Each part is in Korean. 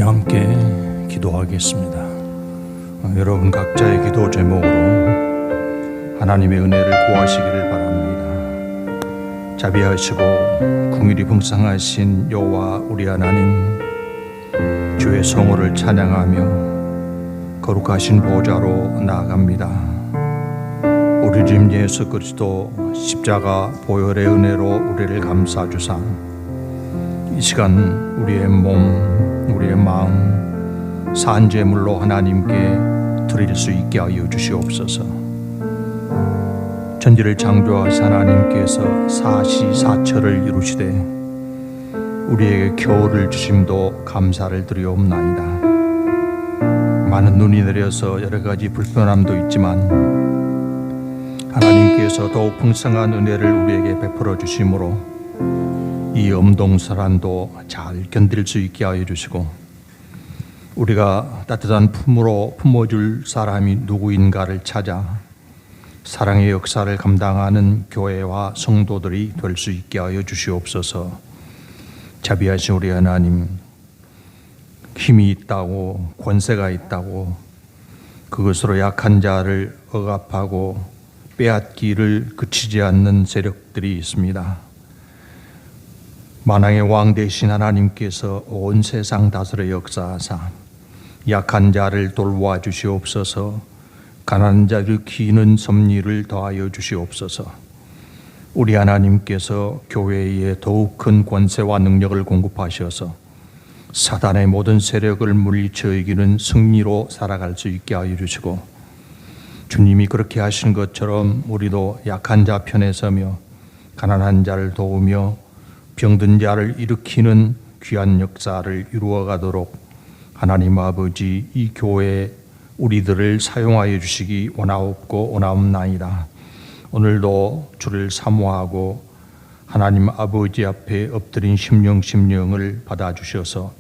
함께 기도하겠습니다. 여러분 각자의 기도 제목으로 하나님의 은혜를 구하시기를 바랍니다. 자비하시고 긍휼이 풍성하신 여호와 우리 하나님, 주의 성호를 찬양하며 거룩하신 보좌로 나아갑니다. 우리 주님 예수 그리스도 십자가 보혈의 은혜로 우리를 감싸주사 이 시간 우리의 몸, 우리의 마음 산제물로 하나님께 드릴 수 있게 하여 주시옵소서. 천지를 창조하신 하나님께서 사시사철을 이루시되 우리에게 겨울을 주심도 감사를 드리옵나이다. 많은 눈이 내려서 여러 가지 불편함도 있지만 하나님께서 더욱 풍성한 은혜를 우리에게 베풀어 주심으로 이 엄동설한도 잘 견딜 수 있게 하여 주시고, 우리가 따뜻한 품으로 품어줄 사람이 누구인가를 찾아 사랑의 역사를 감당하는 교회와 성도들이 될 수 있게 하여 주시옵소서. 자비하신 우리 하나님, 힘이 있다고 권세가 있다고 그것으로 약한 자를 억압하고 빼앗기를 그치지 않는 세력들이 있습니다. 만왕의 왕 되신 하나님께서 온 세상 다스려 역사하사 약한 자를 돌보아 주시옵소서. 가난한 자를 기는 섭리를 더하여 주시옵소서. 우리 하나님께서 교회에 더욱 큰 권세와 능력을 공급하셔서 사단의 모든 세력을 물리쳐 이기는 승리로 살아갈 수 있게 하여 주시고, 주님이 그렇게 하신 것처럼 우리도 약한 자 편에 서며 가난한 자를 도우며 병든 자를 일으키는 귀한 역사를 이루어 가도록 하나님 아버지 이 교회 우리들을 사용하여 주시기 원하옵고 원하옵나이다. 오늘도 주를 사모하고 하나님 아버지 앞에 엎드린 심령을 받아주셔서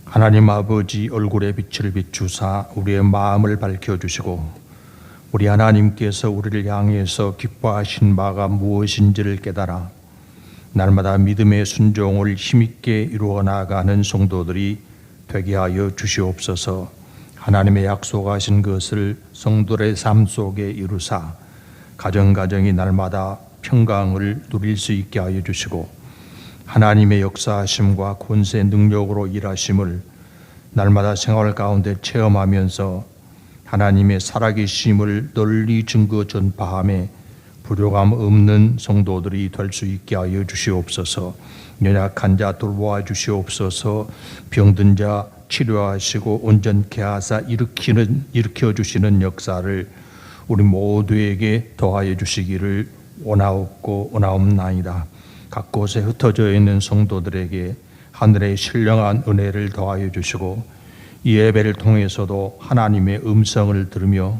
하나님 아버지 얼굴에 빛을 비추사 우리의 마음을 밝혀주시고, 우리 하나님께서 우리를 향해서 기뻐하신 바가 무엇인지를 깨달아 날마다 믿음의 순종을 힘있게 이루어 나가는 성도들이 되게 하여 주시옵소서. 하나님의 약속하신 것을 성도의 삶 속에 이루사 가정가정이 날마다 평강을 누릴 수 있게 하여 주시고, 하나님의 역사하심과 권세 능력으로 일하심을 날마다 생활 가운데 체험하면서 하나님의 살아계심을 널리 증거 전파함에 불효감 없는 성도들이 될 수 있게 하여 주시옵소서. 연약한 자 돌보아 주시옵소서. 병든 자 치료하시고 온전케 하사 일으켜 주시는 역사를 우리 모두에게 더하여 주시기를 원하옵고 원하옵나이다. 각 곳에 흩어져 있는 성도들에게 하늘의 신령한 은혜를 더하여 주시고, 이 예배를 통해서도 하나님의 음성을 들으며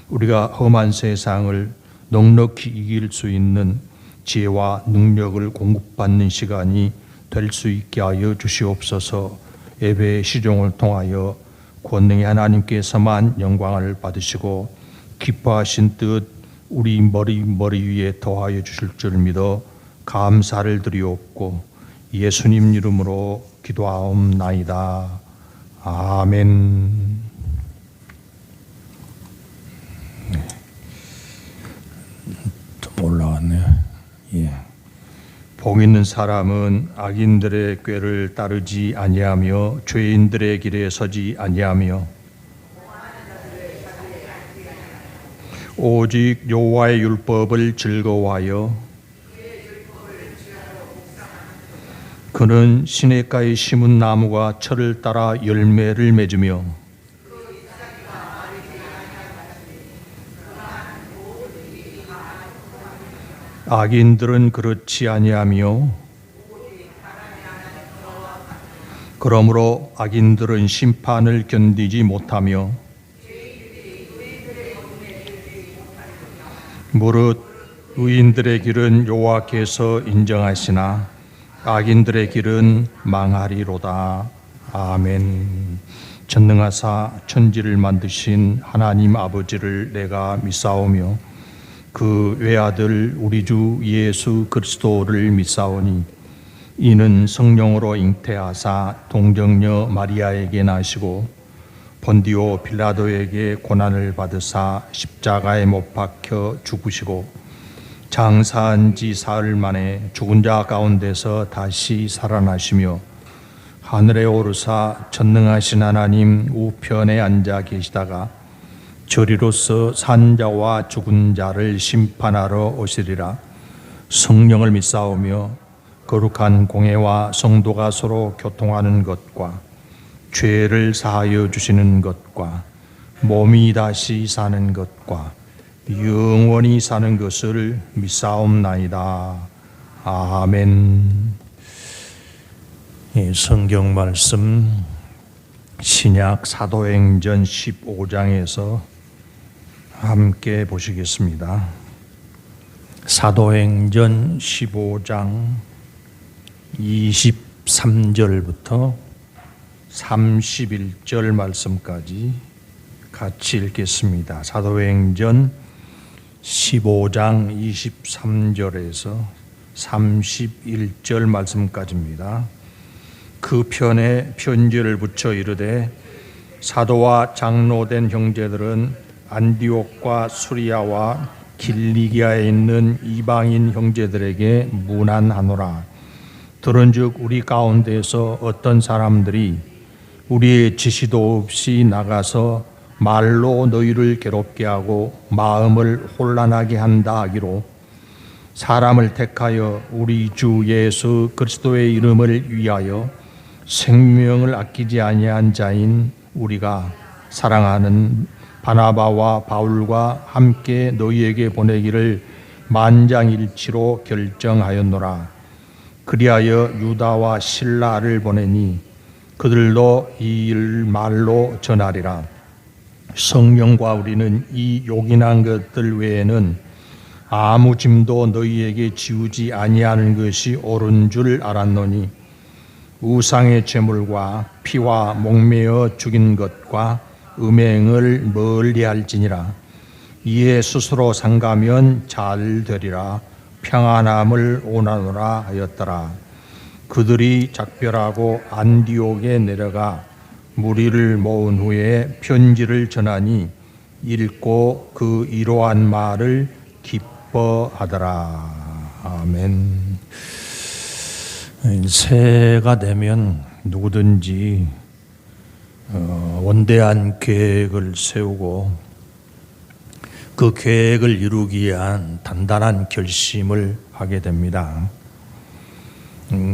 우리가 험한 세상을 넉넉히 이길 수 있는 지혜와 능력을 공급받는 시간이 될 수 있게 하여 주시옵소서. 예배의 시종을 통하여 권능의 하나님께서만 영광을 받으시고 기뻐하신 뜻 우리 머리 위에 더하여 주실 줄 믿어 감사를 드리옵고 예수님 이름으로 기도하옵나이다. 아멘. 좀 올라왔네요. 예. 복 있는 사람은 악인들의 꾀를 따르지 아니하며 죄인들의 길에 서지 아니하며 오직 여호와의 율법을 즐거워하여 그는 시냇가에 심은 나무가 철을 따라 열매를 맺으며 악인들은 그렇지 아니하며 그러므로 악인들은 심판을 견디지 못하며 무릇 의인들의 길은 여호와께서 인정하시나 악인들의 길은 망하리로다. 아멘. 전능하사 천지를 만드신 하나님 아버지를 내가 믿사오며 그 외아들 우리 주 예수 그리스도를 믿사오니 이는 성령으로 잉태하사 동정녀 마리아에게 나시고 본디오 빌라도에게 고난을 받으사 십자가에 못 박혀 죽으시고 장사한 지 사흘 만에 죽은 자 가운데서 다시 살아나시며 하늘에 오르사 전능하신 하나님 우편에 앉아 계시다가 저리로서 산 자와 죽은 자를 심판하러 오시리라. 성령을 믿사오며 거룩한 공회와 성도가 서로 교통하는 것과 죄를 사하여 주시는 것과 몸이 다시 사는 것과 영원히 사는 것을 믿사옵나이다. 아멘. 성경 말씀 신약 사도행전 15장에서 함께 보시겠습니다. 사도행전 15장 23절부터 31절 말씀까지 같이 읽겠습니다. 사도행전 15장 23절에서 31절 말씀까지입니다. 그 편에 편지를 붙여 이르되 사도와 장로된 형제들은 안디옥과 수리아와 길리기아에 있는 이방인 형제들에게 문안하노라. 들은즉 우리 가운데서 어떤 사람들이 우리의 지시도 없이 나가서 말로 너희를 괴롭게 하고 마음을 혼란하게 한다 하기로 사람을 택하여 우리 주 예수 그리스도의 이름을 위하여 생명을 아끼지 아니한 자인 우리가 사랑하는 바나바와 바울과 함께 너희에게 보내기를 만장일치로 결정하였노라. 그리하여 유다와 실라를 보내니 그들도 이 일 말로 전하리라. 성령과 우리는 이 요긴한 것들 외에는 아무 짐도 너희에게 지우지 아니하는 것이 옳은 줄 알았노니 우상의 제물과 피와 목매어 죽인 것과 음행을 멀리할지니라. 이에 스스로 상가면 잘 되리라. 평안함을 원하노라 하였더라. 그들이 작별하고 안디옥에 내려가 무리를 모은 후에 편지를 전하니 읽고 그 이러한 말을 기뻐하더라. 아멘. 새해가 되면 누구든지 원대한 계획을 세우고 그 계획을 이루기 위한 단단한 결심을 하게 됩니다.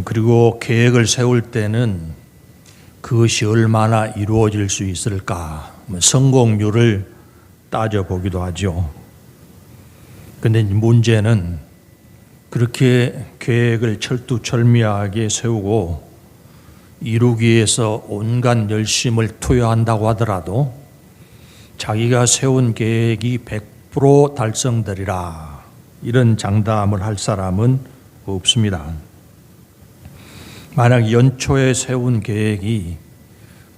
그리고 계획을 세울 때는 그것이 얼마나 이루어질 수 있을까 성공률을 따져보기도 하죠. 그런데 문제는 그렇게 계획을 철두철미하게 세우고 이루기 위해서 온갖 열심을 투여한다고 하더라도 자기가 세운 계획이 100% 달성되리라 이런 장담을 할 사람은 없습니다. 만약 연초에 세운 계획이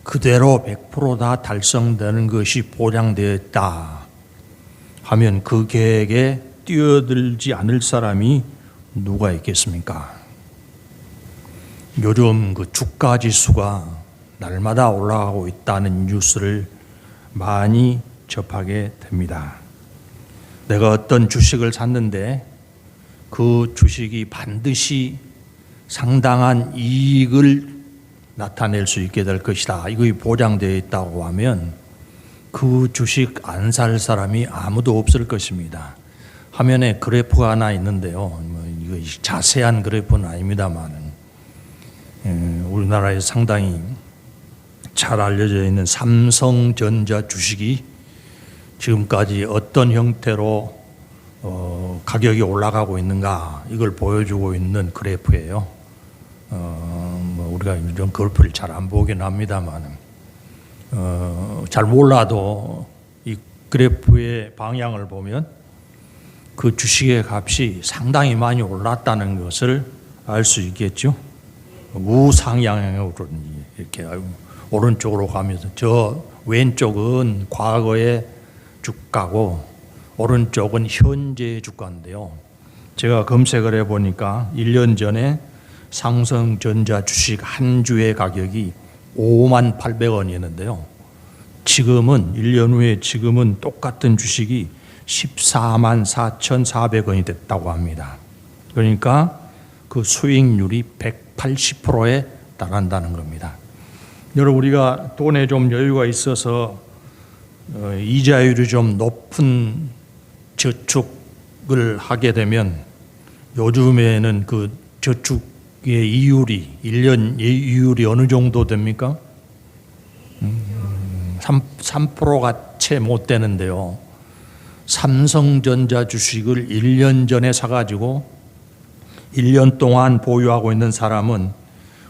그대로 100% 다 달성되는 것이 보장되어 있다. 하면 그 계획에 뛰어들지 않을 사람이 누가 있겠습니까? 요즘 그 주가 지수가 날마다 올라가고 있다는 뉴스를 많이 접하게 됩니다. 내가 어떤 주식을 샀는데 그 주식이 반드시 상당한 이익을 나타낼 수 있게 될 것이다. 이거 보장되어 있다고 하면 그 주식 안 살 사람이 아무도 없을 것입니다. 화면에 그래프가 하나 있는데요. 이거 자세한 그래프는 아닙니다만 우리나라에 상당히 잘 알려져 있는 삼성전자 주식이 지금까지 어떤 형태로 가격이 올라가고 있는가 이걸 보여주고 있는 그래프예요. 우리가 이런 그래프를 잘 안 보긴 합니다만 잘 몰라도 이 그래프의 방향을 보면 그 주식의 값이 상당히 많이 올랐다는 것을 알 수 있겠죠. 우상향으로 이렇게 오른쪽으로 가면서 저 왼쪽은 과거의 주가고 오른쪽은 현재의 주가인데요. 제가 검색을 해보니까 1년 전에 삼성전자 주식 한 주의 가격이 5만 800원이었는데요. 지금은 1년 후에 지금은 똑같은 주식이 14만 4,400원이 됐다고 합니다. 그러니까 그 수익률이 180%에 달한다는 겁니다. 여러분 우리가 돈에 좀 여유가 있어서 이자율이 좀 높은 저축을 하게 되면 요즘에는 그 저축의 이율이 1년 이율이 어느 정도 됩니까? 3%가 채 못 되는데요. 삼성전자 주식을 1년 전에 사가지고 1년 동안 보유하고 있는 사람은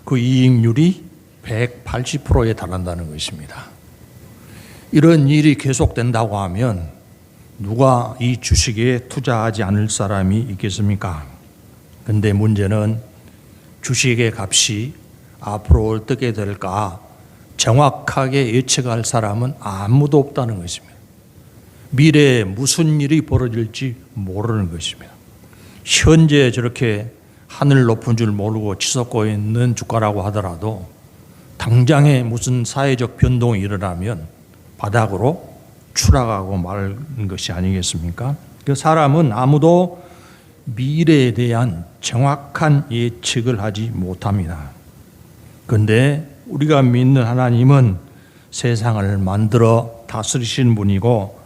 그 이익률이 180%에 달한다는 것입니다. 이런 일이 계속된다고 하면 누가 이 주식에 투자하지 않을 사람이 있겠습니까? 근데 문제는 주식의 값이 앞으로 어떻게 될까 정확하게 예측할 사람은 아무도 없다는 것입니다. 미래에 무슨 일이 벌어질지 모르는 것입니다. 현재 저렇게 하늘 높은 줄 모르고 치솟고 있는 주가라고 하더라도 당장에 무슨 사회적 변동이 일어나면 바닥으로 추락하고 마는 것이 아니겠습니까? 그 사람은 아무도 미래에 대한 정확한 예측을 하지 못합니다. 그런데 우리가 믿는 하나님은 세상을 만들어 다스리신 분이고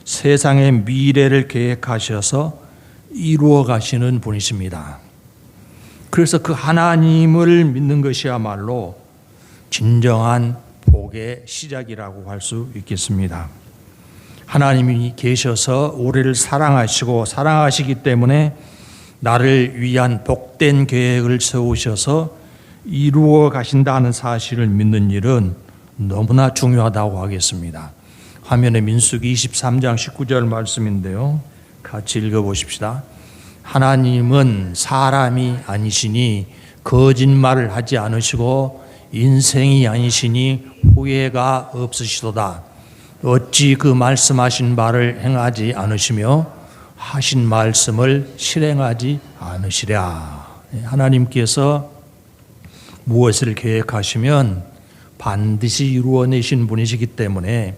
세상의 미래를 계획하셔서 이루어 가시는 분이십니다. 그래서 그 하나님을 믿는 것이야말로 진정한 복의 시작이라고 할 수 있겠습니다. 하나님이 계셔서 우리를 사랑하시기 때문에 나를 위한 복된 계획을 세우셔서 이루어 가신다는 사실을 믿는 일은 너무나 중요하다고 하겠습니다. 화면에 민수기 23장 19절 말씀인데요. 같이 읽어보십시다. 하나님은 사람이 아니시니 거짓말을 하지 않으시고 인생이 아니시니 후회가 없으시도다. 어찌 그 말씀하신 바를 행하지 않으시며 하신 말씀을 실행하지 않으시랴. 하나님께서 무엇을 계획하시면 반드시 이루어내신 분이시기 때문에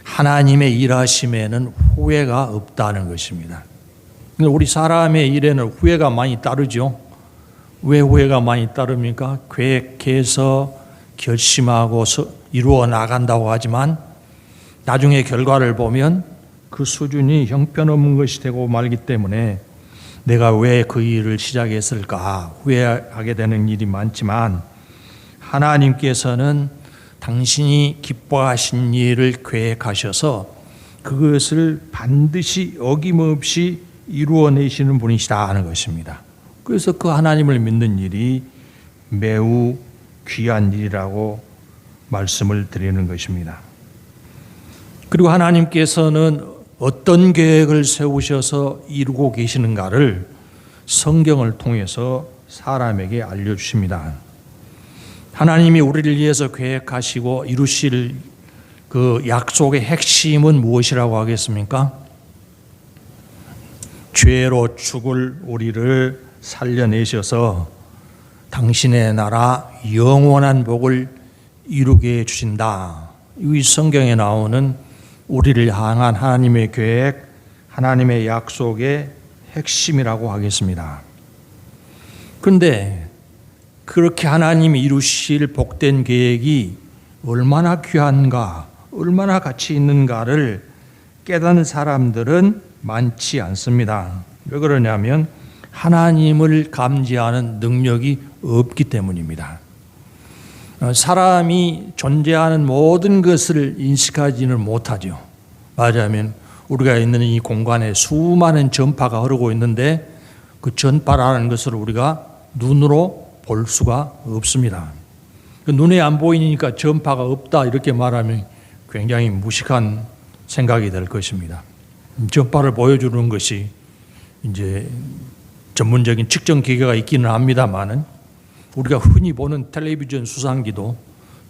하나님의 일하심에는 후회가 없다는 것입니다. 우리 사람의 일에는 후회가 많이 따르죠. 왜 후회가 많이 따릅니까? 계획해서 결심하고 이루어 나간다고 하지만 나중에 결과를 보면 그 수준이 형편없는 것이 되고 말기 때문에 내가 왜 그 일을 시작했을까 후회하게 되는 일이 많지만 하나님께서는 당신이 기뻐하신 일을 계획하셔서 그것을 반드시 어김없이 이루어내시는 분이시다 하는 것입니다. 그래서 그 하나님을 믿는 일이 매우 귀한 일이라고 말씀을 드리는 것입니다. 그리고 하나님께서는 어떤 계획을 세우셔서 이루고 계시는가를 성경을 통해서 사람에게 알려주십니다. 하나님이 우리를 위해서 계획하시고 이루실 그 약속의 핵심은 무엇이라고 하겠습니까? 죄로 죽을 우리를 살려내셔서 당신의 나라 영원한 복을 이루게 해주신다. 이 성경에 나오는 우리를 향한 하나님의 계획, 하나님의 약속의 핵심이라고 하겠습니다. 그런데 그렇게 하나님이 이루실 복된 계획이 얼마나 귀한가, 얼마나 가치 있는가를 깨닫는 사람들은 많지 않습니다. 왜 그러냐면 하나님을 감지하는 능력이 없기 때문입니다. 사람이 존재하는 모든 것을 인식하지는 못하죠. 말하자면 우리가 있는 이 공간에 수많은 전파가 흐르고 있는데 그 전파라는 것을 우리가 눈으로 볼 수가 없습니다. 눈에 안 보이니까 전파가 없다 이렇게 말하면 굉장히 무식한 생각이 될 것입니다. 전파를 보여주는 것이 이제 전문적인 측정 기계가 있기는 합니다만은 우리가 흔히 보는 텔레비전 수상기도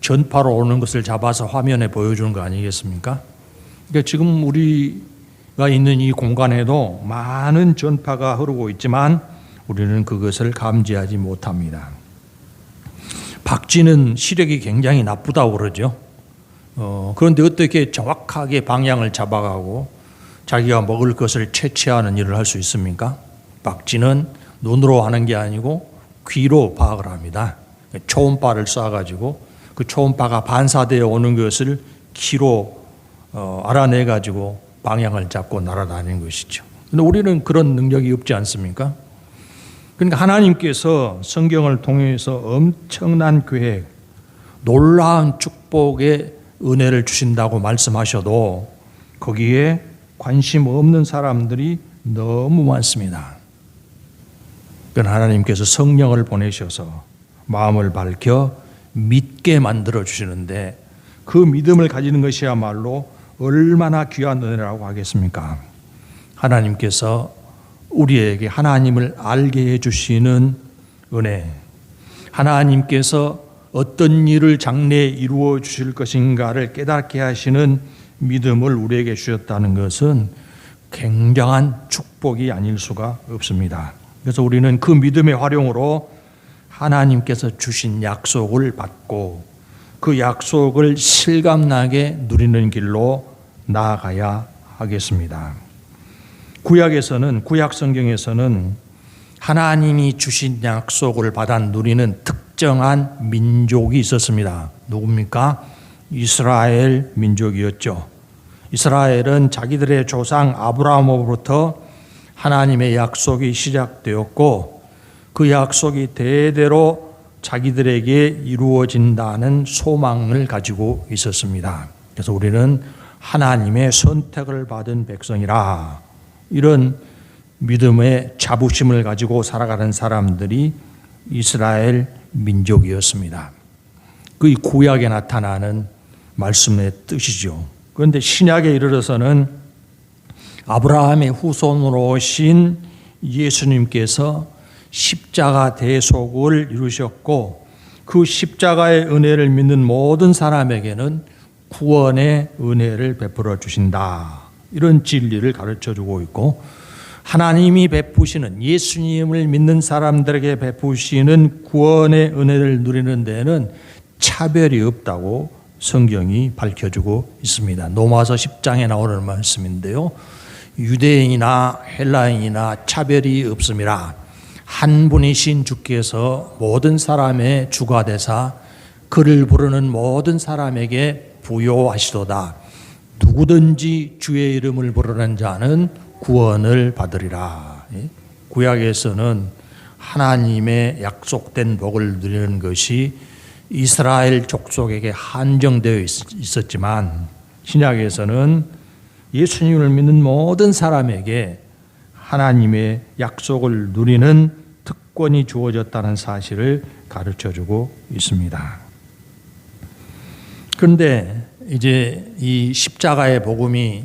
전파로 오는 것을 잡아서 화면에 보여주는 거 아니겠습니까? 그러니까 지금 우리가 있는 이 공간에도 많은 전파가 흐르고 있지만 우리는 그것을 감지하지 못합니다. 박쥐는 시력이 굉장히 나쁘다고 그러죠. 그런데 어떻게 정확하게 방향을 잡아가고 자기가 먹을 것을 채취하는 일을 할 수 있습니까? 박쥐는 눈으로 하는 게 아니고 귀로 파악을 합니다. 초음파를 쏴가지고 그 초음파가 반사되어 오는 것을 귀로 알아내가지고 방향을 잡고 날아다니는 것이죠. 그런데 우리는 그런 능력이 없지 않습니까? 그러니까 하나님께서 성경을 통해서 엄청난 계획, 놀라운 축복의 은혜를 주신다고 말씀하셔도 거기에 관심 없는 사람들이 너무 많습니다. 그러나 하나님께서 성령을 보내셔서 마음을 밝혀 믿게 만들어 주시는데 그 믿음을 가지는 것이야말로 얼마나 귀한 은혜라고 하겠습니까? 하나님께서 우리에게 하나님을 알게 해주시는 은혜, 하나님께서 어떤 일을 장래에 이루어 주실 것인가를 깨닫게 하시는 믿음을 우리에게 주셨다는 것은 굉장한 축복이 아닐 수가 없습니다. 그래서 우리는 그 믿음의 활용으로 하나님께서 주신 약속을 받고 그 약속을 실감나게 누리는 길로 나아가야 하겠습니다. 구약 성경에서는 하나님이 주신 약속을 받아 누리는 특정한 민족이 있었습니다. 누굽니까? 이스라엘 민족이었죠. 이스라엘은 자기들의 조상 아브라함으로부터 하나님의 약속이 시작되었고 그 약속이 대대로 자기들에게 이루어진다는 소망을 가지고 있었습니다. 그래서 우리는 하나님의 선택을 받은 백성이라, 이런 믿음의 자부심을 가지고 살아가는 사람들이 이스라엘 민족이었습니다. 그 구약에 나타나는 말씀의 뜻이죠. 그런데 신약에 이르러서는 아브라함의 후손으로 오신 예수님께서 십자가 대속을 이루셨고 그 십자가의 은혜를 믿는 모든 사람에게는 구원의 은혜를 베풀어 주신다. 이런 진리를 가르쳐주고 있고 하나님이 베푸시는, 예수님을 믿는 사람들에게 베푸시는 구원의 은혜를 누리는 데는 차별이 없다고 성경이 밝혀주고 있습니다. 로마서 10장에 나오는 말씀인데요. 유대인이나 헬라인이나 차별이 없음이라. 한 분이신 주께서 모든 사람의 주가 되사 그를 부르는 모든 사람에게 부요하시도다. 누구든지 주의 이름을 부르는 자는 구원을 받으리라. 구약에서는 하나님의 약속된 복을 누리는 것이 이스라엘 족속에게 한정되어 있었지만 신약에서는 예수님을 믿는 모든 사람에게 하나님의 약속을 누리는 특권이 주어졌다는 사실을 가르쳐주고 있습니다. 그런데 이제 이 십자가의 복음이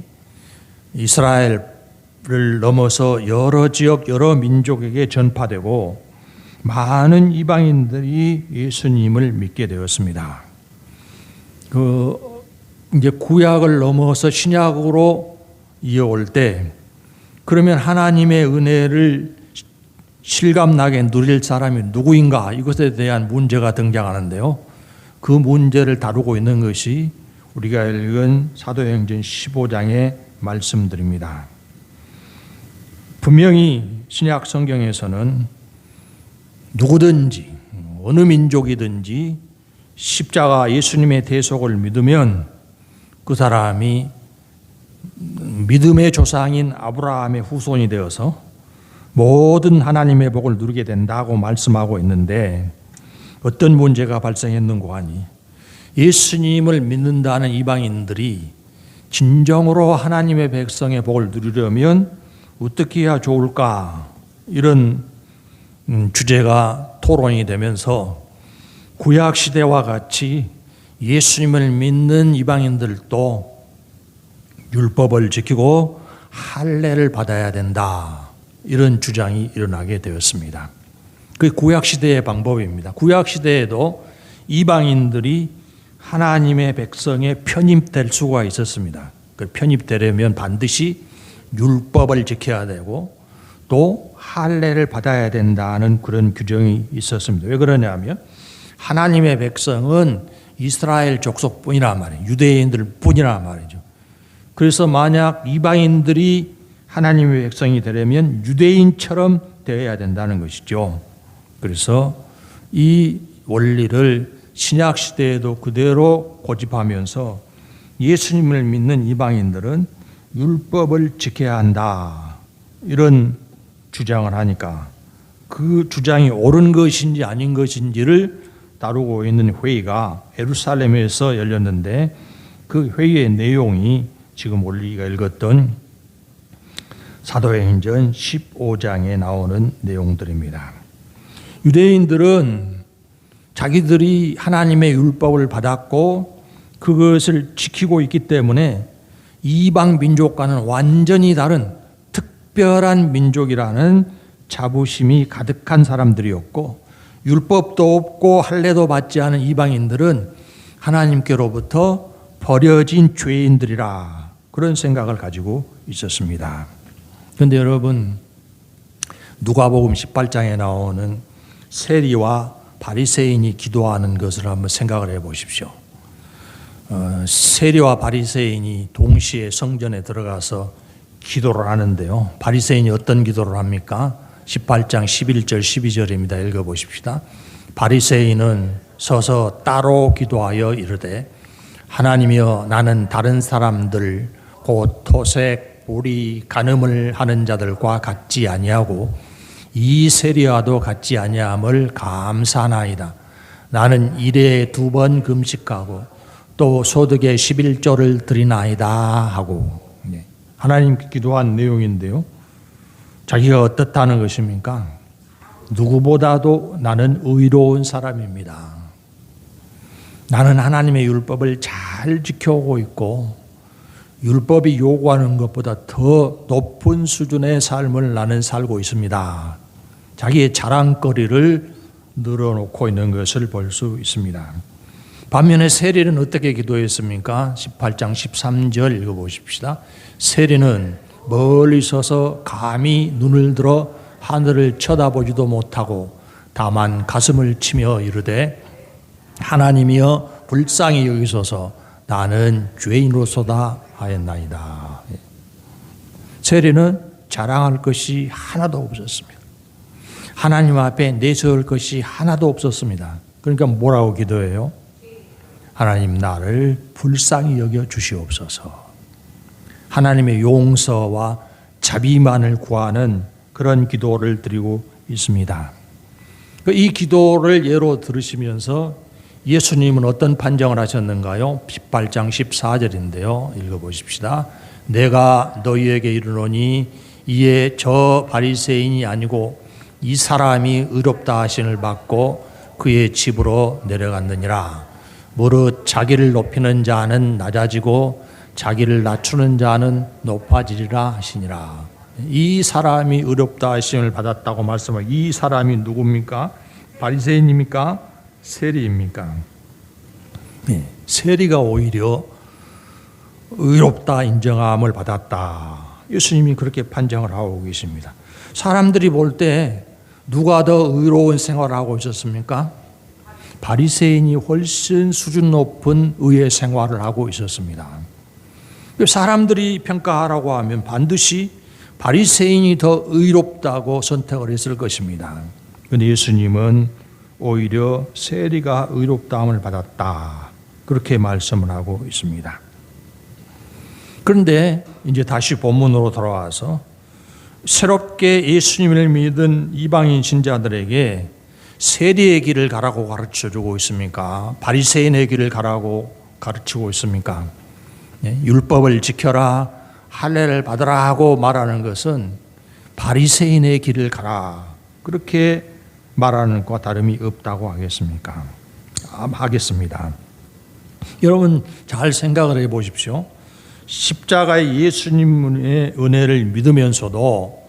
이스라엘을 넘어서 여러 지역, 여러 민족에게 전파되고 많은 이방인들이 예수님을 믿게 되었습니다. 이제 구약을 넘어서 신약으로 이어올 때 그러면 하나님의 은혜를 실감나게 누릴 사람이 누구인가? 이것에 대한 문제가 등장하는데요. 그 문제를 다루고 있는 것이 우리가 읽은 사도행전 15장의 말씀들입니다. 분명히 신약 성경에서는 누구든지 어느 민족이든지 십자가 예수님의 대속을 믿으면 그 사람이 믿음의 조상인 아브라함의 후손이 되어서 모든 하나님의 복을 누리게 된다고 말씀하고 있는데 어떤 문제가 발생했는고 하니 예수님을 믿는다는 이방인들이 진정으로 하나님의 백성의 복을 누리려면 어떻게 해야 좋을까? 이런 주제가 토론이 되면서 구약시대와 같이 예수님을 믿는 이방인들도 율법을 지키고 할례를 받아야 된다. 이런 주장이 일어나게 되었습니다. 그게 구약시대의 방법입니다. 구약시대에도 이방인들이 하나님의 백성에 편입될 수가 있었습니다. 편입되려면 반드시 율법을 지켜야 되고 또 할례를 받아야 된다는 그런 규정이 있었습니다. 왜 그러냐면 하나님의 백성은 이스라엘 족속뿐이란 말이에요. 유대인들 뿐이란 말이죠. 그래서 만약 이방인들이 하나님의 백성이 되려면 유대인처럼 되어야 된다는 것이죠. 그래서 이 원리를 신약 시대에도 그대로 고집하면서 예수님을 믿는 이방인들은 율법을 지켜야 한다. 이런 주장을 하니까 그 주장이 옳은 것인지 아닌 것인지를 다루고 있는 회의가 예루살렘에서 열렸는데 그 회의의 내용이 지금 우리가 읽었던 사도행전 15장에 나오는 내용들입니다. 유대인들은 자기들이 하나님의 율법을 받았고 그것을 지키고 있기 때문에 이방 민족과는 완전히 다른 특별한 민족이라는 자부심이 가득한 사람들이었고 율법도 없고 할례도 받지 않은 이방인들은 하나님께로부터 버려진 죄인들이라 그런 생각을 가지고 있었습니다. 그런데 여러분 누가복음 18장에 나오는 세리와 바리새인이 기도하는 것을 한번 생각을 해보십시오. 세리와 바리새인이 동시에 성전에 들어가서 기도를 하는데요. 바리새인이 어떤 기도를 합니까? 18장 11절 12절입니다. 읽어보십시다. 바리새인은 서서 따로 기도하여 이르되 하나님이여 나는 다른 사람들 곧 토색, 보리, 간음을 하는 자들과 같지 아니하고 이 세리와도 같지 아니함을 감사하나이다. 나는 일에 2번 금식하고 또 소득의 11조를 드리나이다 하고 하나님께 기도한 내용인데요. 자기가 어떻다는 것입니까? 누구보다도 나는 의로운 사람입니다. 나는 하나님의 율법을 잘 지켜오고 있고 율법이 요구하는 것보다 더 높은 수준의 삶을 나는 살고 있습니다. 자기의 자랑거리를 늘어놓고 있는 것을 볼 수 있습니다. 반면에 세리는 어떻게 기도했습니까? 18장 13절 읽어보십시다. 세리는 멀리 서서 감히 눈을 들어 하늘을 쳐다보지도 못하고 다만 가슴을 치며 이르되 하나님이여 불쌍히 여기소서 나는 죄인으로서다 하였나이다. 세리는 자랑할 것이 하나도 없었습니다. 하나님 앞에 내세울 것이 하나도 없었습니다. 그러니까 뭐라고 기도해요? 하나님 나를 불쌍히 여겨 주시옵소서. 하나님의 용서와 자비만을 구하는 그런 기도를 드리고 있습니다. 이 기도를 예로 들으시면서 예수님은 어떤 판정을 하셨는가요? 18장 14절인데요. 읽어보십시다. 내가 너희에게 이르노니 이에 저 바리새인이 아니고 이 사람이 의롭다 하심을 받고 그의 집으로 내려갔느니라. 무릇 자기를 높이는 자는 낮아지고 자기를 낮추는 자는 높아지리라 하시니라. 이 사람이 의롭다 하심을 받았다고 말씀을 이 사람이 누굽니까? 바리새인입니까? 세리입니까? 세리가 오히려 의롭다 인정함을 받았다. 예수님이 그렇게 판정을 하고 계십니다. 사람들이 볼 때 누가 더 의로운 생활을 하고 있었습니까? 바리새인이 훨씬 수준 높은 의의 생활을 하고 있었습니다. 사람들이 평가하라고 하면 반드시 바리새인이 더 의롭다고 선택을 했을 것입니다. 그런데 예수님은 오히려 세리가 의롭다함을 받았다, 그렇게 말씀을 하고 있습니다. 그런데 이제 다시 본문으로 돌아와서 새롭게 예수님을 믿은 이방인 신자들에게 세리의 길을 가라고 가르쳐주고 있습니까? 바리새인의 길을 가라고 가르치고 있습니까? 율법을 지켜라, 할례를 받으라 하고 말하는 것은 바리새인의 길을 가라, 그렇게 말하는 것과 다름이 없다고 하겠습니까? 하겠습니다. 여러분 잘 생각을 해 보십시오. 십자가의 예수님의 은혜를 믿으면서도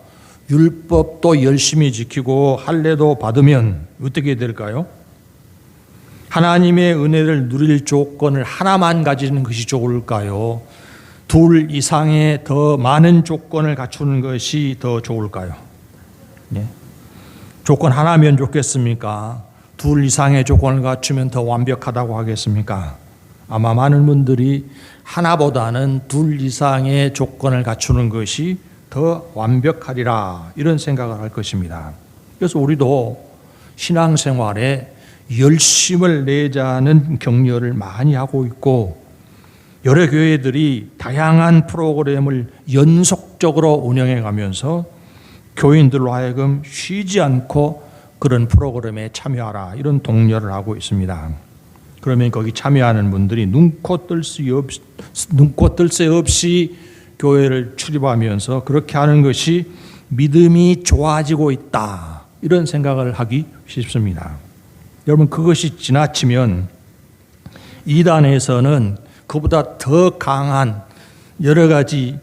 율법도 열심히 지키고 할례도 받으면 어떻게 될까요? 하나님의 은혜를 누릴 조건을 하나만 가지는 것이 좋을까요? 둘 이상의 더 많은 조건을 갖추는 것이 더 좋을까요? 조건 하나면 좋겠습니까? 둘 이상의 조건을 갖추면 더 완벽하다고 하겠습니까? 아마 많은 분들이 하나보다는 둘 이상의 조건을 갖추는 것이 더 완벽하리라, 이런 생각을 할 것입니다. 그래서 우리도 신앙생활에 열심을 내자는 격려를 많이 하고 있고, 여러 교회들이 다양한 프로그램을 연속적으로 운영해 가면서 교인들로 하여금 쉬지 않고 그런 프로그램에 참여하라, 이런 독려를 하고 있습니다. 그러면 거기 참여하는 분들이 눈코 뜰 새 없이 교회를 출입하면서 그렇게 하는 것이 믿음이 좋아지고 있다, 이런 생각을 하기 쉽습니다. 여러분, 그것이 지나치면 이단에서는 그보다 더 강한 여러 가지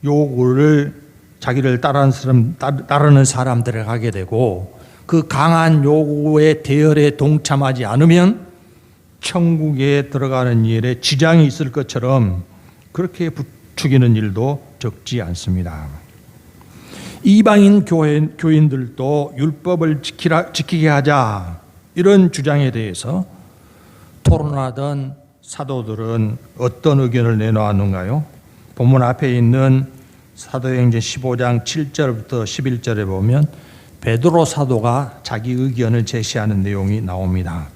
요구를 자기를 따르는 사람들에게 하게 되고, 그 강한 요구의 대열에 동참하지 않으면 천국에 들어가는 일에 지장이 있을 것처럼 그렇게 부추기는 일도 적지 않습니다. 이방인 교인들도 율법을 지키게 하자, 이런 주장에 대해서 토론하던 사도들은 어떤 의견을 내놓았는가요? 본문 앞에 있는 사도행전 15장 7절부터 11절에 보면 베드로 사도가 자기 의견을 제시하는 내용이 나옵니다.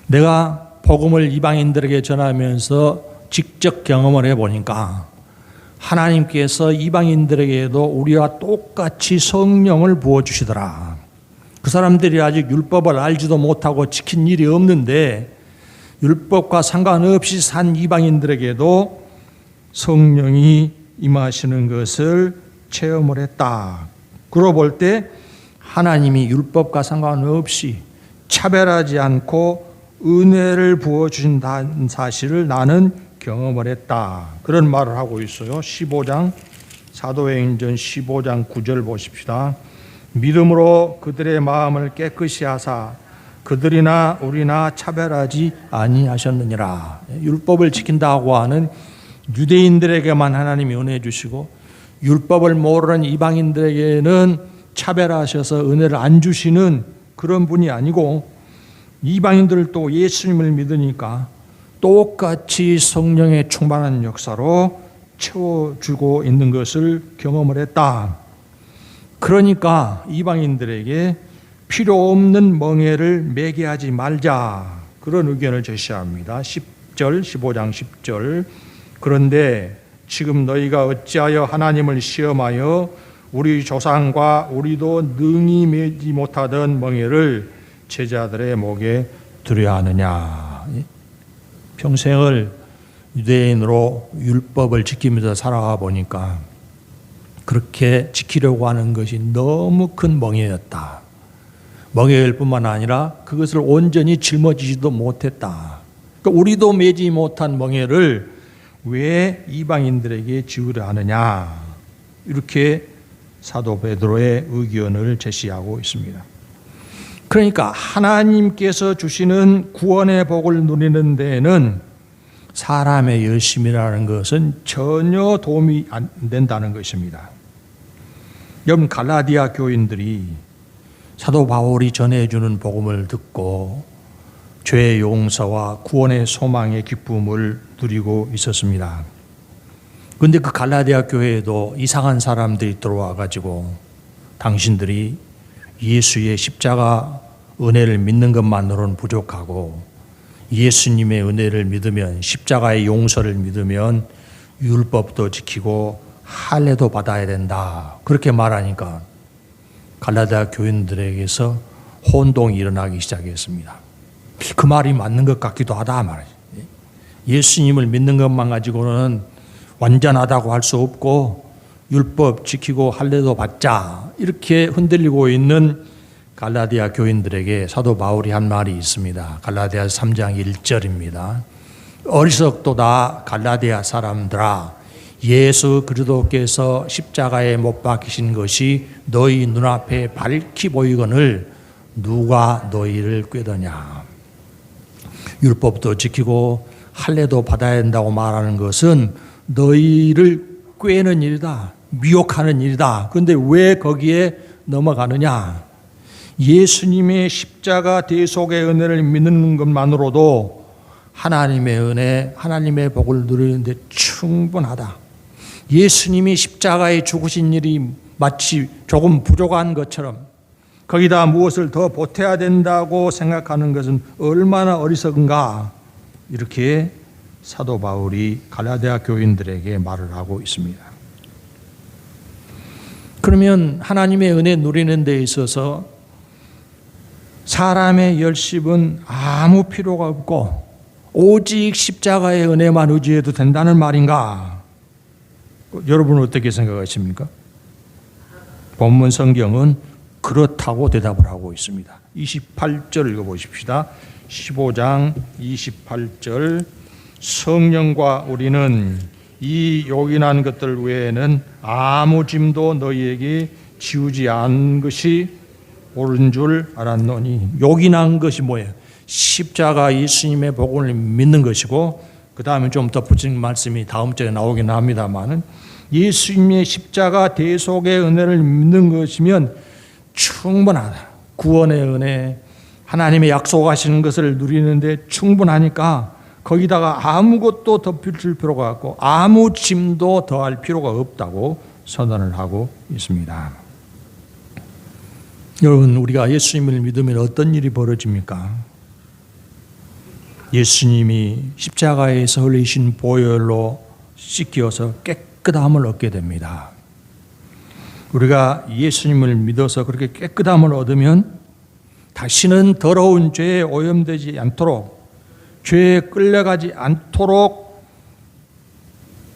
내가 복음을 이방인들에게 전하면서 직접 경험을 해보니까 하나님께서 이방인들에게도 우리와 똑같이 성령을 부어주시더라. 그 사람들이 아직 율법을 알지도 못하고 지킨 일이 없는데 율법과 상관없이 산 이방인들에게도 성령이 임하시는 것을 체험을 했다. 그러고 볼 때 하나님이 율법과 상관없이 차별하지 않고 은혜를 부어주신다는 사실을 나는 경험을 했다, 그런 말을 하고 있어요. 15장, 사도행전 15장 9절 보십시다. 믿음으로 그들의 마음을 깨끗이 하사 그들이나 우리나 차별하지 아니하셨느니라. 율법을 지킨다고 하는 유대인들에게만 하나님이 은혜 주시고 율법을 모르는 이방인들에게는 차별하셔서 은혜를 안 주시는 그런 분이 아니고, 이방인들도 예수님을 믿으니까 똑같이 성령의 충만한 역사로 채워주고 있는 것을 경험을 했다. 그러니까 이방인들에게 필요 없는 멍에를 매게 하지 말자, 그런 의견을 제시합니다. 10절, 15장 10절. 그런데 지금 너희가 어찌하여 하나님을 시험하여 우리 조상과 우리도 능히 매지 못하던 멍에를 제자들의 목에 두려 하느냐. 평생을 유대인으로 율법을 지키면서 살아가 보니까 그렇게 지키려고 하는 것이 너무 큰 멍에였다. 멍에일 뿐만 아니라 그것을 온전히 짊어지지도 못했다. 그러니까 우리도 매지 못한 멍에를 왜 이방인들에게 지우려 하느냐, 이렇게 사도 베드로의 의견을 제시하고 있습니다. 그러니까 하나님께서 주시는 구원의 복을 누리는 데에는 사람의 열심이라는 것은 전혀 도움이 안 된다는 것입니다. 여러분, 갈라디아 교인들이 사도 바울이 전해주는 복음을 듣고 죄의 용서와 구원의 소망의 기쁨을 누리고 있었습니다. 그런데 그 갈라디아 교회에도 이상한 사람들이 들어와 가지고 당신들이 예수의 십자가 은혜를 믿는 것만으로는 부족하고 예수님의 은혜를 믿으면, 십자가의 용서를 믿으면 율법도 지키고 할례도 받아야 된다, 그렇게 말하니까 갈라디아 교인들에게서 혼동이 일어나기 시작했습니다. 그 말이 맞는 것 같기도 하다 말이죠. 예수님을 믿는 것만 가지고는 완전하다고 할 수 없고 율법 지키고 할례도 받자, 이렇게 흔들리고 있는 갈라디아 교인들에게 사도 바울이 한 말이 있습니다. 갈라디아 3장 1절입니다. 어리석도다 갈라디아 사람들아, 예수 그리스도께서 십자가에 못 박히신 것이 너희 눈앞에 밝히 보이거늘 누가 너희를 꾀더냐. 율법도 지키고 할례도 받아야 된다고 말하는 것은 너희를 꾀는 일이다, 미혹하는 일이다. 그런데 왜 거기에 넘어가느냐? 예수님의 십자가 대속의 은혜를 믿는 것만으로도 하나님의 은혜, 하나님의 복을 누리는데 충분하다. 예수님이 십자가에 죽으신 일이 마치 조금 부족한 것처럼 거기다 무엇을 더 보태야 된다고 생각하는 것은 얼마나 어리석은가, 이렇게 사도 바울이 갈라디아 교인들에게 말을 하고 있습니다. 그러면 하나님의 은혜 누리는 데 있어서 사람의 열심은 아무 필요가 없고 오직 십자가의 은혜만 의지해도 된다는 말인가? 여러분은 어떻게 생각하십니까? 본문 성경은 그렇다고 대답을 하고 있습니다. 28절 읽어보십시다. 15장 28절. 성령과 우리는 이 요긴한 것들 외에는 아무 짐도 너희에게 지우지 않은 것이 옳은 줄 알았노니. 요긴한 것이 뭐예요? 십자가 예수님의 복음을 믿는 것이고, 그 다음에 좀 덧붙인 말씀이 다음 절에 나오긴 합니다만, 예수님의 십자가 대속의 은혜를 믿는 것이면 충분하다. 구원의 은혜, 하나님의 약속하시는 것을 누리는데 충분하니까 거기다가 아무것도 덧붙일 필요가 없고 아무 짐도 더할 필요가 없다고 선언을 하고 있습니다. 여러분, 우리가 예수님을 믿으면 어떤 일이 벌어집니까? 예수님이 십자가에서 흘리신 보혈로 씻겨서 깨끗함을 얻게 됩니다. 우리가 예수님을 믿어서 그렇게 깨끗함을 얻으면 다시는 더러운 죄에 오염되지 않도록, 죄에 끌려가지 않도록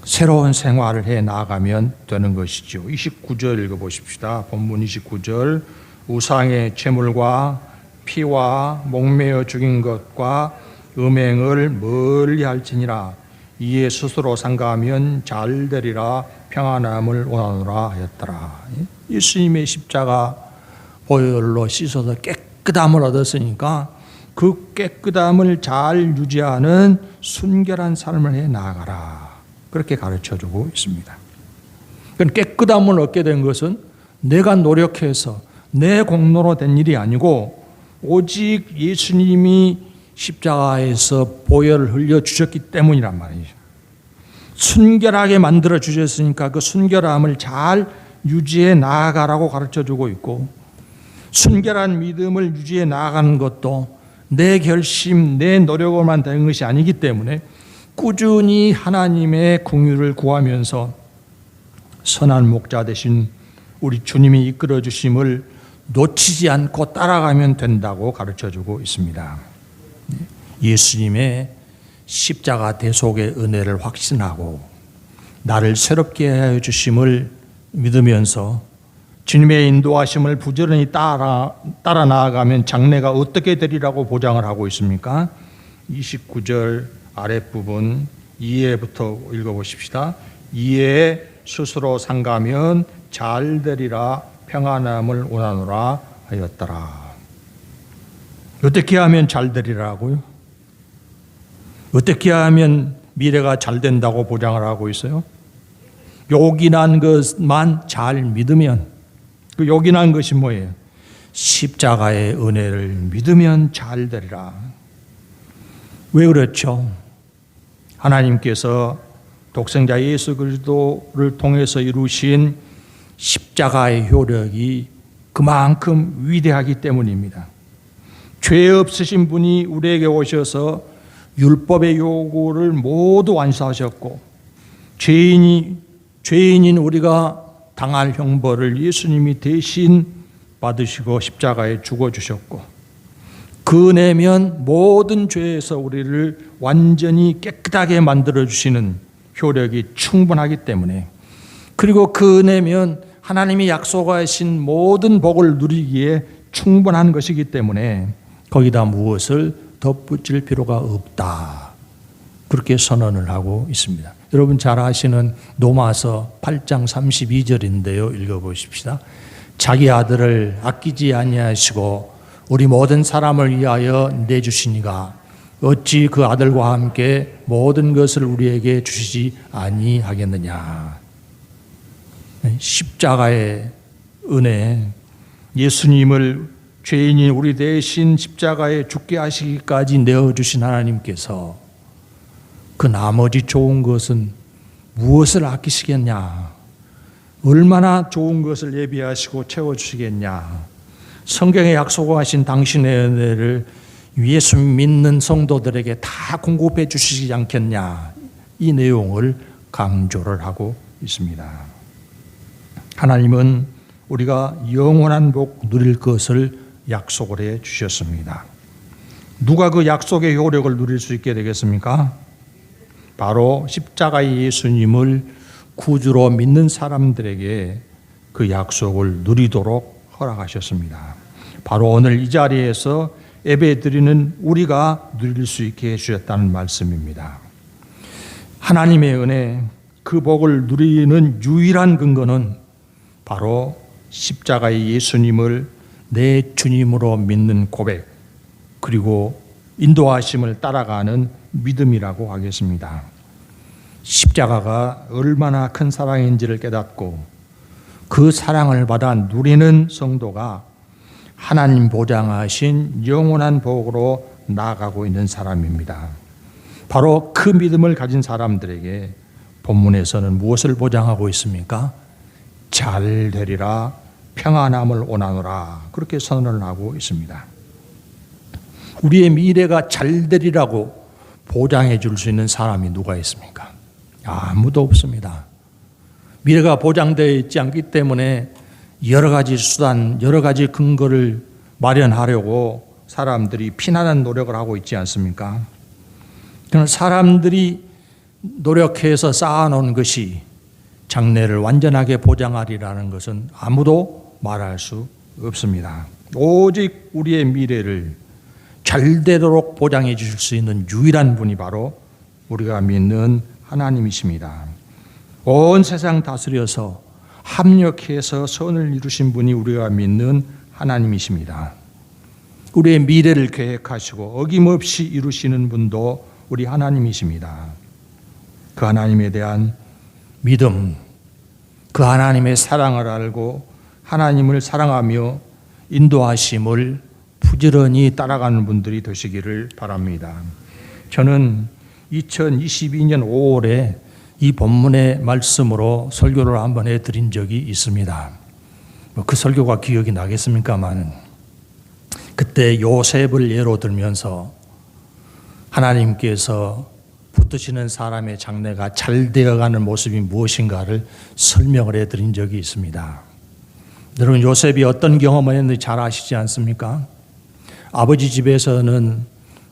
새로운 생활을 해 나아가면 되는 것이죠. 29절 읽어보십시다. 본문 29절. 우상의 제물과 피와 목매어 죽인 것과 음행을 멀리 할지니라. 이에 스스로 상가하면 잘 되리라. 평안함을 원하노라 하였더라. 예수님의 십자가 보혈로 씻어서 깨끗함을 얻었으니까 그 깨끗함을 잘 유지하는 순결한 삶을 해 나아가라, 그렇게 가르쳐주고 있습니다. 깨끗함을 얻게 된 것은 내가 노력해서 내 공로로 된 일이 아니고 오직 예수님이 십자가에서 보혈을 흘려주셨기 때문이란 말이죠. 순결하게 만들어 주셨으니까 그 순결함을 잘 유지해 나아가라고 가르쳐주고 있고, 순결한 믿음을 유지해 나아가는 것도 내 결심, 내 노력으로만 되는 것이 아니기 때문에 꾸준히 하나님의 긍휼을 구하면서 선한 목자 되신 우리 주님이 이끌어 주심을 놓치지 않고 따라가면 된다고 가르쳐주고 있습니다. 예수님의 십자가 대속의 은혜를 확신하고 나를 새롭게 하여 주심을 믿으면서 주님의 인도하심을 부지런히 따라 나아가면 장래가 어떻게 되리라고 보장을 하고 있습니까? 29절 아랫부분 2회부터 읽어보십시다. 2회 스스로 상가하면 잘 되리라. 평안함을 원하노라 하였더라. 어떻게 하면 잘 되리라고요? 어떻게 하면 미래가 잘 된다고 보장을 하고 있어요? 요긴한 것만 잘 믿으면, 그 요긴한 것이 뭐예요? 십자가의 은혜를 믿으면 잘 되리라. 왜 그렇죠? 하나님께서 독생자 예수 그리스도를 통해서 이루신 십자가의 효력이 그만큼 위대하기 때문입니다. 죄 없으신 분이 우리에게 오셔서 율법의 요구를 모두 완수하셨고, 죄인인 우리가 당할 형벌을 예수님이 대신 받으시고 십자가에 죽어주셨고, 그 내면 모든 죄에서 우리를 완전히 깨끗하게 만들어주시는 효력이 충분하기 때문에, 그리고 그 내면 하나님이 약속하신 모든 복을 누리기에 충분한 것이기 때문에 거기다 무엇을 덧붙일 필요가 없다, 그렇게 선언을 하고 있습니다. 여러분 잘 아시는 로마서 8장 32절인데요. 읽어보십시다. 자기 아들을 아끼지 아니하시고 우리 모든 사람을 위하여 내주시니가 어찌 그 아들과 함께 모든 것을 우리에게 주시지 아니하겠느냐. 십자가의 은혜, 예수님을 죄인인 우리 대신 십자가에 죽게 하시기까지 내어주신 하나님께서 그 나머지 좋은 것은 무엇을 아끼시겠냐? 얼마나 좋은 것을 예비하시고 채워주시겠냐? 성경에 약속하신 당신의 은혜를 예수 믿는 성도들에게 다 공급해 주시지 않겠냐? 이 내용을 강조를 하고 있습니다. 하나님은 우리가 영원한 복 누릴 것을 약속을 해 주셨습니다. 누가 그 약속의 효력을 누릴 수 있게 되겠습니까? 바로 십자가의 예수님을 구주로 믿는 사람들에게 그 약속을 누리도록 허락하셨습니다. 바로 오늘 이 자리에서 예배드리는 우리가 누릴 수 있게 해주셨다는 말씀입니다. 하나님의 은혜, 그 복을 누리는 유일한 근거는 바로 십자가의 예수님을 내 주님으로 믿는 고백, 그리고 인도하심을 따라가는 믿음이라고 하겠습니다. 십자가가 얼마나 큰 사랑인지를 깨닫고 그 사랑을 받아 누리는 성도가 하나님 보장하신 영원한 복으로 나아가고 있는 사람입니다. 바로 그 믿음을 가진 사람들에게 본문에서는 무엇을 보장하고 있습니까? 잘 되리라, 평안함을 원하노라, 그렇게 선언을 하고 있습니다. 우리의 미래가 잘 되리라고 보장해 줄 수 있는 사람이 누가 있습니까? 아무도 없습니다. 미래가 보장되어 있지 않기 때문에 여러 가지 수단, 여러 가지 근거를 마련하려고 사람들이 피나는 노력을 하고 있지 않습니까? 그러나 사람들이 노력해서 쌓아놓은 것이 장래를 완전하게 보장하리라는 것은 아무도 말할 수 없습니다. 오직 우리의 미래를 잘 되도록 보장해 주실 수 있는 유일한 분이 바로 우리가 믿는 하나님이십니다. 온 세상 다스려서 합력해서 선을 이루신 분이 우리가 믿는 하나님이십니다. 우리의 미래를 계획하시고 어김없이 이루시는 분도 우리 하나님이십니다. 그 하나님에 대한 믿음, 그 하나님의 사랑을 알고 하나님을 사랑하며 인도하심을 부지런히 따라가는 분들이 되시기를 바랍니다. 저는 2022년 5월에 이 본문의 말씀으로 설교를 한번 해드린 적이 있습니다. 그 설교가 기억이 나겠습니까만, 그때 요셉을 예로 들면서 하나님께서 붙드시는 사람의 장래가 잘 되어가는 모습이 무엇인가를 설명을 해드린 적이 있습니다. 여러분, 요셉이 어떤 경험을 했는지 잘 아시지 않습니까? 아버지 집에서는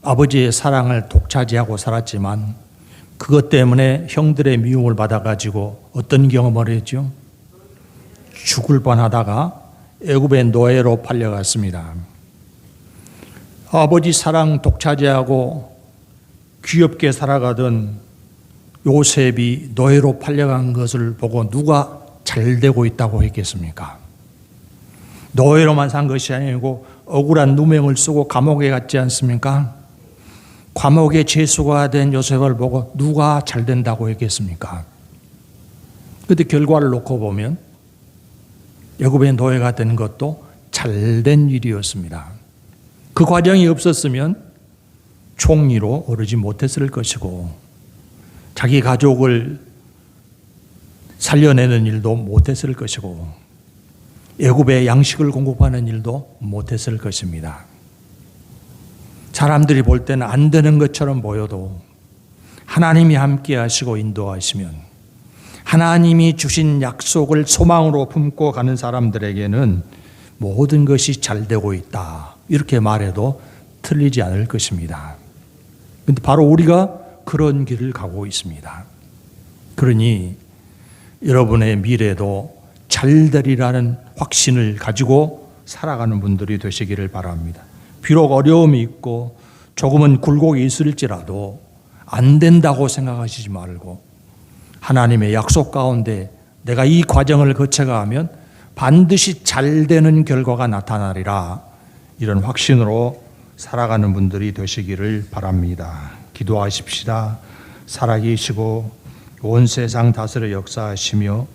아버지의 사랑을 독차지하고 살았지만 그것 때문에 형들의 미움을 받아가지고 어떤 경험을 했죠? 죽을 뻔하다가 애굽의 노예로 팔려갔습니다. 아버지 사랑 독차지하고 귀엽게 살아가던 요셉이 노예로 팔려간 것을 보고 누가 잘 되고 있다고 했겠습니까? 노예로만 산 것이 아니고 억울한 누명을 쓰고 감옥에 갔지 않습니까? 감옥에 죄수가 된 요셉을 보고 누가 잘 된다고 했겠습니까? 그런데 결과를 놓고 보면 애굽의 노예가 된 것도 잘된 일이었습니다. 그 과정이 없었으면 총리로 오르지 못했을 것이고 자기 가족을 살려내는 일도 못했을 것이고 애굽에 양식을 공급하는 일도 못했을 것입니다. 사람들이 볼 때는 안 되는 것처럼 보여도 하나님이 함께 하시고 인도하시면 하나님이 주신 약속을 소망으로 품고 가는 사람들에게는 모든 것이 잘 되고 있다, 이렇게 말해도 틀리지 않을 것입니다. 그런데 바로 우리가 그런 길을 가고 있습니다. 그러니 여러분의 미래도 잘 되리라는 확신을 가지고 살아가는 분들이 되시기를 바랍니다. 비록 어려움이 있고 조금은 굴곡이 있을지라도 안 된다고 생각하시지 말고 하나님의 약속 가운데 내가 이 과정을 거쳐가면 반드시 잘 되는 결과가 나타나리라, 이런 확신으로 살아가는 분들이 되시기를 바랍니다. 기도하십시다. 살아계시고 온 세상 다스려 역사하시며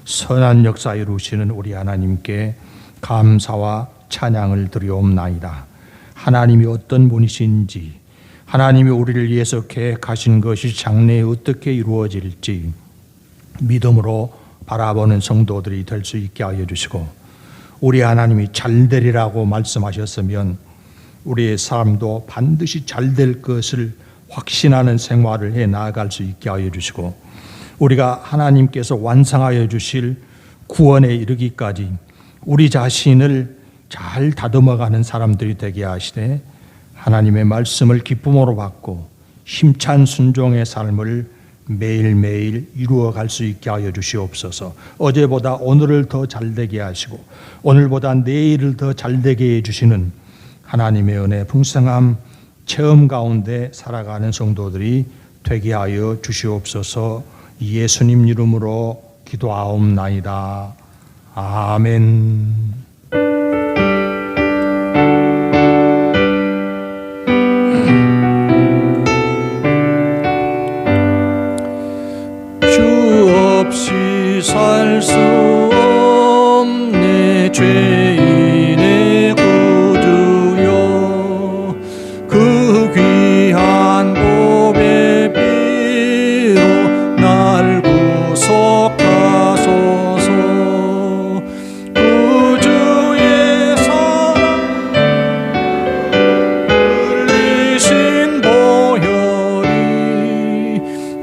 선한 역사 이루시는 우리 하나님께 감사와 찬양을 드리옵나이다. 하나님이 어떤 분이신지, 하나님이 우리를 위해서 계획하신 것이 장래에 어떻게 이루어질지 믿음으로 바라보는 성도들이 될 수 있게 하여 주시고, 우리 하나님이 잘 되리라고 말씀하셨으면 우리의 삶도 반드시 잘 될 것을 확신하는 생활을 해 나아갈 수 있게 하여 주시고, 우리가 하나님께서 완성하여 주실 구원에 이르기까지 우리 자신을 잘 다듬어가는 사람들이 되게 하시되, 하나님의 말씀을 기쁨으로 받고 힘찬 순종의 삶을 매일매일 이루어갈 수 있게 하여 주시옵소서. 어제보다 오늘을 더 잘되게 하시고 오늘보다 내일을 더 잘되게 해주시는 하나님의 은혜 풍성함 체험 가운데 살아가는 성도들이 되게 하여 주시옵소서. 예수님 이름으로 기도하옵나이다. 아멘. 살 수 없네 죄인의 구주여, 그 귀한 보배 피로 날 구속하소서. 구주의 사랑 흘리신 보혈이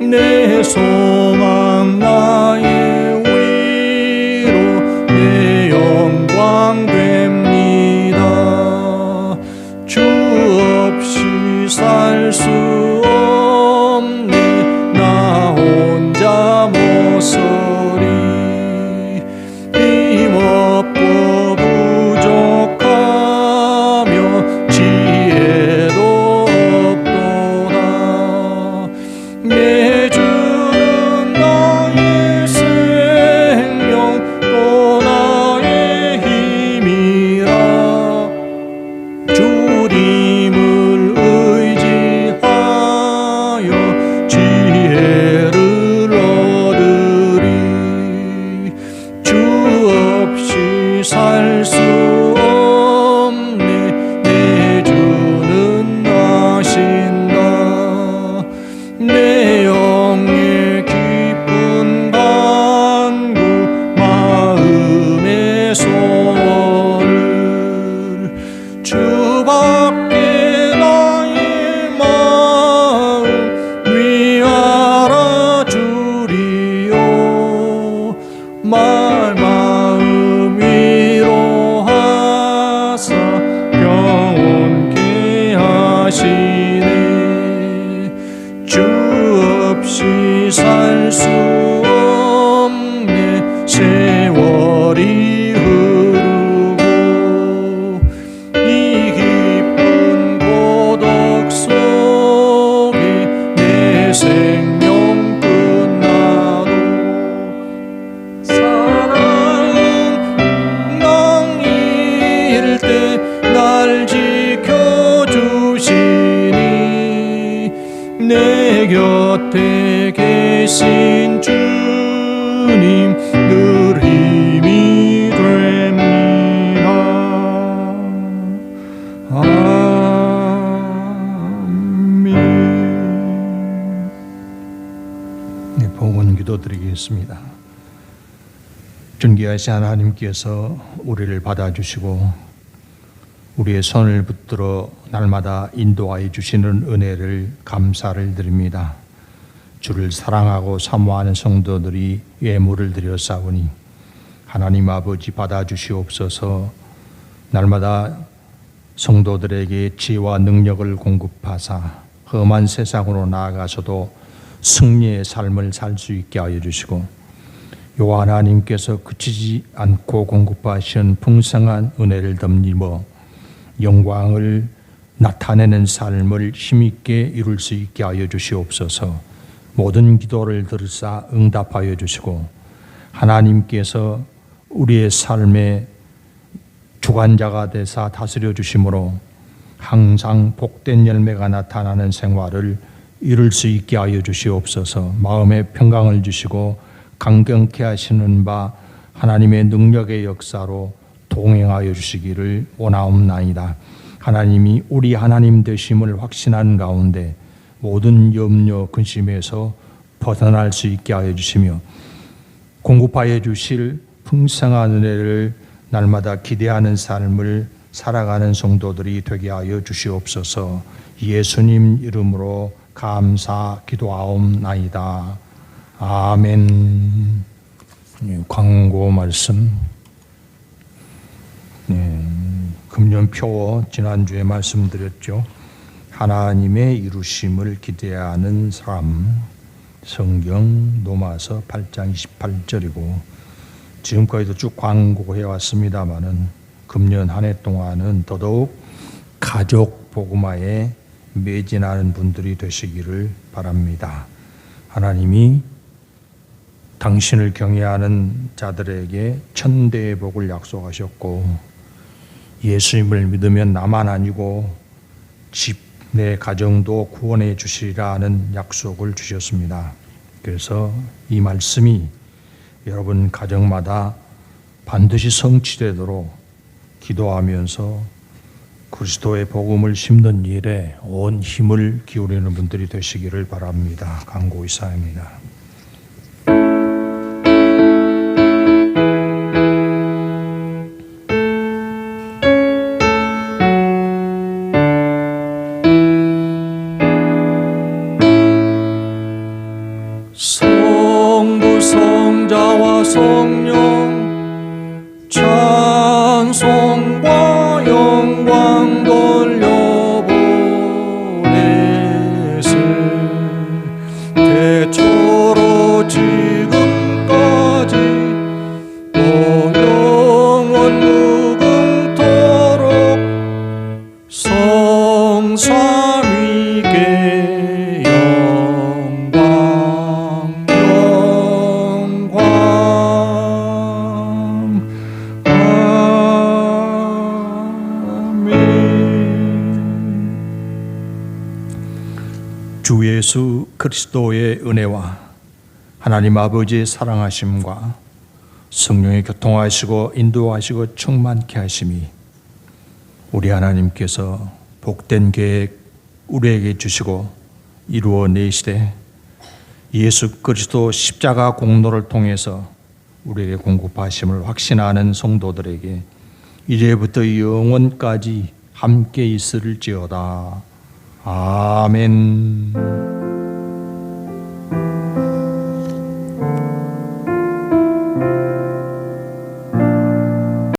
내 소망 나의 됩니다. 주 없이 살 수 없네 나 혼자 못 서리. 힘없고 부족하며 지혜도 없도다. 내 주는 나의 생명 또 나의 힘이라. 주님을 의지하여 지혜를 얻으리. 주 없이 살 수 없네 내 주는 아신다. 내 영의 기쁜 간구 마음의 소원을 주밖에 나의 마음 위하라 주리요. 마음 위로하사 평온케 하시네. 주 없이 살 수 없네 세월이 흐르고 이 기쁨 곁에 계신 주님 늘 힘이 됩니다. 아멘. 네, 봉헌 기도드리겠습니다. 존귀하신 하나님께서 우리를 받아주시고 우리의 손을 붙들어 날마다 인도하여 주시는 은혜를 감사를 드립니다. 주를 사랑하고 사모하는 성도들이 예물을 드렸사오니 하나님 아버지 받아주시옵소서. 날마다 성도들에게 지혜와 능력을 공급하사 험한 세상으로 나아가서도 승리의 삶을 살 수 있게 하여 주시고 여호와 하나님께서 그치지 않고 공급하시는 풍성한 은혜를 덧입어 영광을 나타내는 삶을 힘있게 이룰 수 있게 하여 주시옵소서. 모든 기도를 들으사 응답하여 주시고 하나님께서 우리의 삶의 주관자가 되사 다스려 주심으로 항상 복된 열매가 나타나는 생활을 이룰 수 있게 하여 주시옵소서. 마음의 평강을 주시고 강경케 하시는 바 하나님의 능력의 역사로 동행하여 주시기를 원하옵나이다. 하나님이 우리 하나님 되심을 확신한 가운데 모든 염려 근심에서 벗어날 수 있게 하여 주시며 공급하여 주실 풍성한 은혜를 날마다 기대하는 삶을 살아가는 성도들이 되게 하여 주시옵소서. 예수님 이름으로 감사 기도하옵나이다. 아멘. 광고 말씀. 금년표 지난주에 말씀드렸죠. 하나님의 이루심을 기대하는 사람. 성경 로마서 8장 28절이고 지금까지도 쭉 광고해 왔습니다마는 금년 한 해 동안은 더더욱 가족 복음화에 매진하는 분들이 되시기를 바랍니다. 하나님이 당신을 경외하는 자들에게 천대의 복을 약속하셨고 예수님을 믿으면 나만 아니고 집 내 가정도 구원해 주시리라는 약속을 주셨습니다. 그래서 이 말씀이 여러분 가정마다 반드시 성취되도록 기도하면서 그리스도의 복음을 심는 일에 온 힘을 기울이는 분들이 되시기를 바랍니다. 강고 이사입니다. 성부 성자와 성령 찬송과 영광 돌려보내세 대초로 지금까지 또 영원 무궁토록 성삼위께 주 예수 그리스도의 은혜와 하나님 아버지의 사랑하심과 성령의 교통하시고 인도하시고 충만케 하심이 우리 하나님께서 복된 계획 우리에게 주시고 이루어내시되 예수 그리스도 십자가 공로를 통해서 우리에게 공급하심을 확신하는 성도들에게 이제부터 영원까지 함께 있을지어다. 아멘.